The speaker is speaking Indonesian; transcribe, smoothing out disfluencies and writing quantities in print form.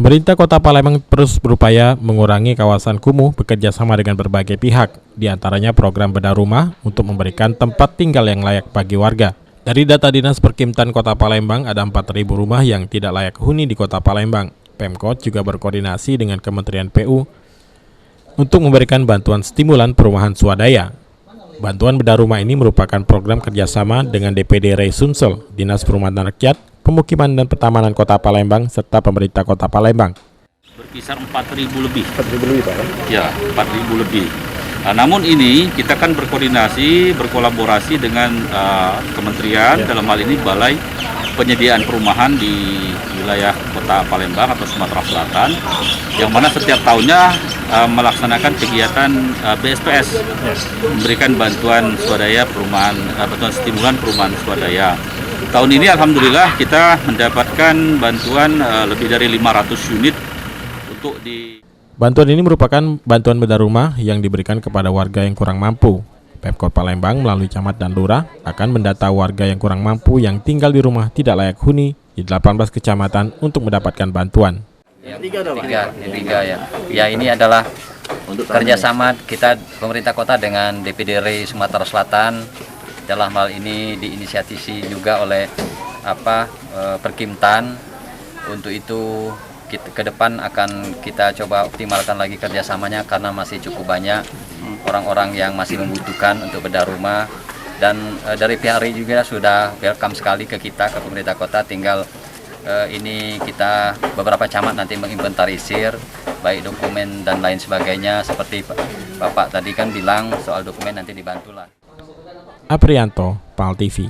Pemerintah Kota Palembang terus berupaya mengurangi kawasan kumuh bekerja sama dengan berbagai pihak, diantaranya program bedah rumah untuk memberikan tempat tinggal yang layak bagi warga. Dari data Dinas Perkimtan Kota Palembang, ada 4.000 rumah yang tidak layak huni di Kota Palembang. Pemkot juga berkoordinasi dengan Kementerian PU untuk memberikan bantuan stimulan perumahan swadaya. Bantuan bedah rumah ini merupakan program kerjasama dengan DPD RI Sumsel, Dinas Perumahan Rakyat, Pemukiman dan Pertamanan Kota Palembang, serta pemerintah Kota Palembang. Berkisar 4.000 lebih. 4.000 lebih, Pak? Ya, 4.000 lebih. Namun ini kita kan berkoordinasi, berkolaborasi dengan kementerian, dalam hal ini Balai Penyediaan Perumahan di wilayah Kota Palembang atau Sumatera Selatan, yang mana setiap tahunnya melaksanakan kegiatan BSPS, memberikan bantuan swadaya perumahan, bantuan stimulan perumahan swadaya. Tahun ini alhamdulillah kita mendapatkan bantuan lebih dari 500 unit untuk di... Bantuan ini merupakan bantuan bedah rumah yang diberikan kepada warga yang kurang mampu. Pemkot Palembang melalui camat dan lurah akan mendata warga yang kurang mampu yang tinggal di rumah tidak layak huni di 18 kecamatan untuk mendapatkan bantuan. Tiga ya. Ya, ini adalah kerjasama kita pemerintah kota dengan DPD RI Sumatera Selatan. Dalam hal ini diinisiasi juga oleh Perkimtan. Untuk itu ke depan akan kita coba optimalkan lagi kerjasamanya karena masih cukup banyak orang-orang yang masih membutuhkan untuk bedah rumah. Dan dari pihak RI juga sudah welcome sekali ke kita, ke pemerintah kota. Tinggal ini kita beberapa camat nanti menginventarisir baik dokumen dan lain sebagainya, seperti Bapak tadi kan bilang soal dokumen nanti dibantulah. Aprianto, PAL TV.